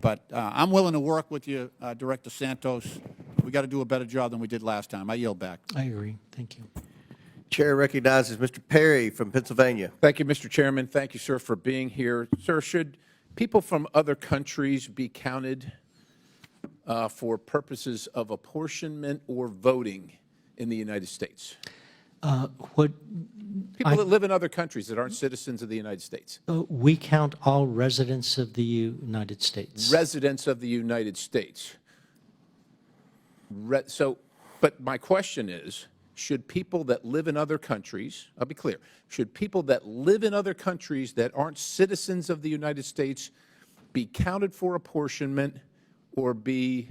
But I'm willing to work with you, Director Santos. We got to do a better job than we did last time. I yield back. I agree. Thank you. Chair recognizes Mr. Perry from Pennsylvania. Thank you, Mr. Chairman. Thank you, sir, for being here. Sir, should people from other countries be counted for purposes of apportionment or voting in the United States? People that live in other countries that aren't citizens of the United States. We count all residents of the United States. Residents of the United States. But my question is, should people that live in other countries, I'll be clear, should people that live in other countries that aren't citizens of the United States be counted for apportionment or be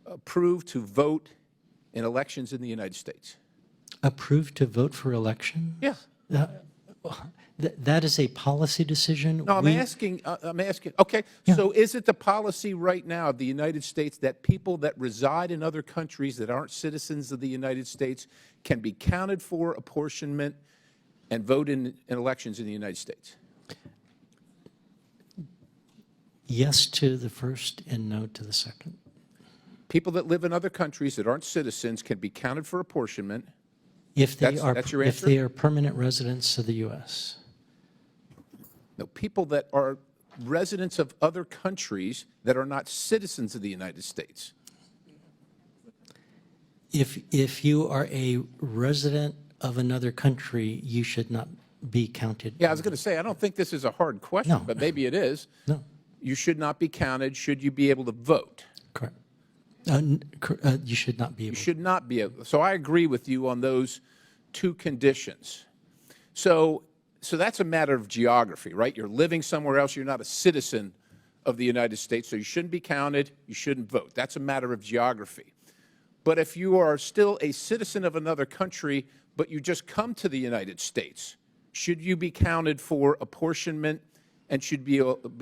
approved to vote in elections in the United States? Approved to vote for election? Yeah. That is a policy decision. No, I'm asking, okay, Yeah. so is it the policy right now of the United States that people that reside in other countries that aren't citizens of the United States can be counted for apportionment and vote in elections in the United States? Yes to the first and no to the second. People that live in other countries that aren't citizens can be counted for apportionment. If they That's your if answer? they are permanent residents of the U.S. No, people that are residents of other countries that are not citizens of the United States. If you are a resident of another country, you should not be counted. Yeah, I was going to say, I don't think this is a hard question, No. but maybe it is. No, You should not be counted. Should you be able to vote? correct. You should not be able. You should not be able. So I agree with you on those two conditions. So that's a matter of geography, right? You're living somewhere else. You're not a citizen of the United States, so you shouldn't be counted. You shouldn't vote. That's a matter of geography. But if you are still a citizen of another country, but you just come to the United States, should you be counted for apportionment and should be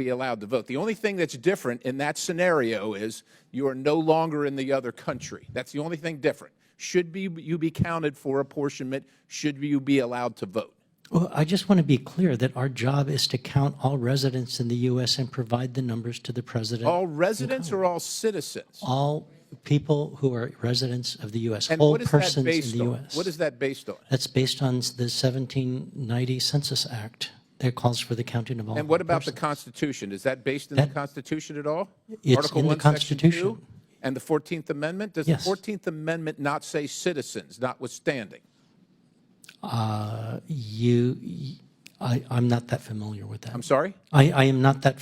allowed to vote? The only thing that's different in that scenario is you are no longer in the other country. That's the only thing different. Should you be counted for apportionment? Should you be allowed to vote? Well, I just want to be clear that our job is to count all residents in the U.S. and provide the numbers to the president. All residents or all citizens? All people who are residents of the U.S. And Whole what is that persons based in the on? U.S. What is that based on? That's based on the 1790 Census Act that calls for the counting of all. And what about the persons. Constitution? Is that based in the That- Constitution at all? It's Article in the 1, Section 2, Constitution. and the 14th Amendment? Does Yes. the 14th Amendment not say citizens, notwithstanding? I'm not that familiar with that. I'm sorry? I am not that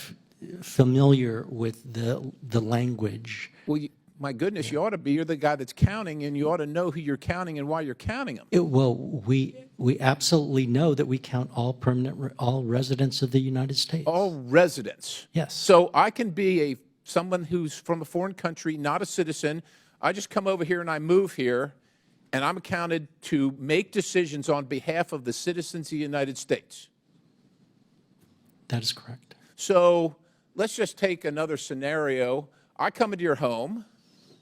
familiar with the language. Well, my goodness, you ought to be. You're the guy that's counting, and you ought to know who you're counting and why you're counting them. Well, we absolutely know that we count all residents of the United States. All residents. Yes. So I can be someone who's from a foreign country, not a citizen. I just come over here and I move here, and I'm accounted to make decisions on behalf of the citizens of the United States. That is correct. So let's just take another scenario. I come into your home.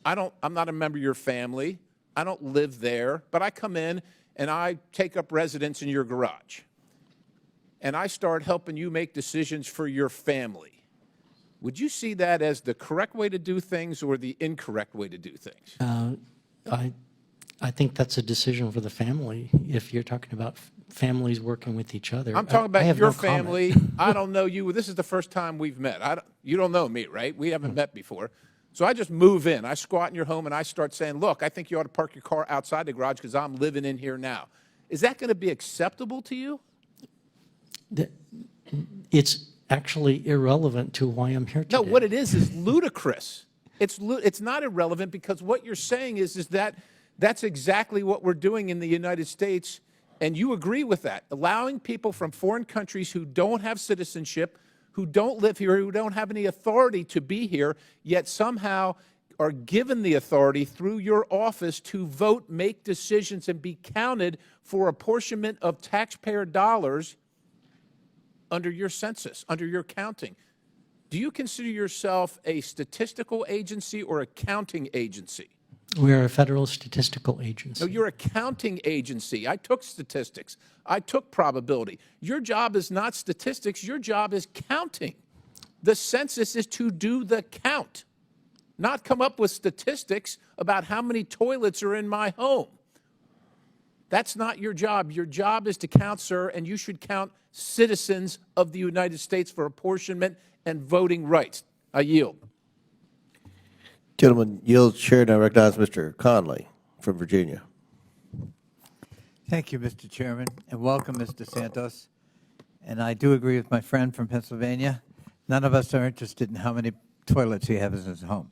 I'm not a member of your family. I don't live there, but I come in and I take up residence in your garage. And I start helping you make decisions for your family. Would you see that as the correct way to do things or the incorrect way to do things? I think that's a decision for the family. If you're talking about families working with each other, I'm talking I about have your no comment. family. I don't know you. This is the first time we've met. You don't know me, right? We haven't met before. So I just move in. I squat in your home, and I start saying, look, I think you ought to park your car outside the garage because I'm living in here now. Is that going to be acceptable to you? It's actually irrelevant to why I'm here today. No, what it is ludicrous. It's not irrelevant because what you're saying is that that's exactly what we're doing in the United States, and you agree with that, allowing people from foreign countries who don't have citizenship, who don't live here, who don't have any authority to be here, yet somehow are given the authority through your office to vote, make decisions, and be counted for apportionment of taxpayer dollars under your census, under your counting. Do you consider yourself a statistical agency or a counting agency? We're a federal statistical agency. No, you're a counting agency. I took statistics. I took probability. Your job is not statistics. Your job is counting. The census is to do the count, not come up with statistics about how many toilets are in my home. That's not your job. Your job is to count, sir, and you should count citizens of the United States for apportionment and voting rights. I yield. Gentleman yields chair, and I recognize Mr. Conley from Virginia. Thank you, Mr. Chairman, and welcome, Mr. Santos. And I do agree with my friend from Pennsylvania. None of us are interested in how many toilets he has in his home.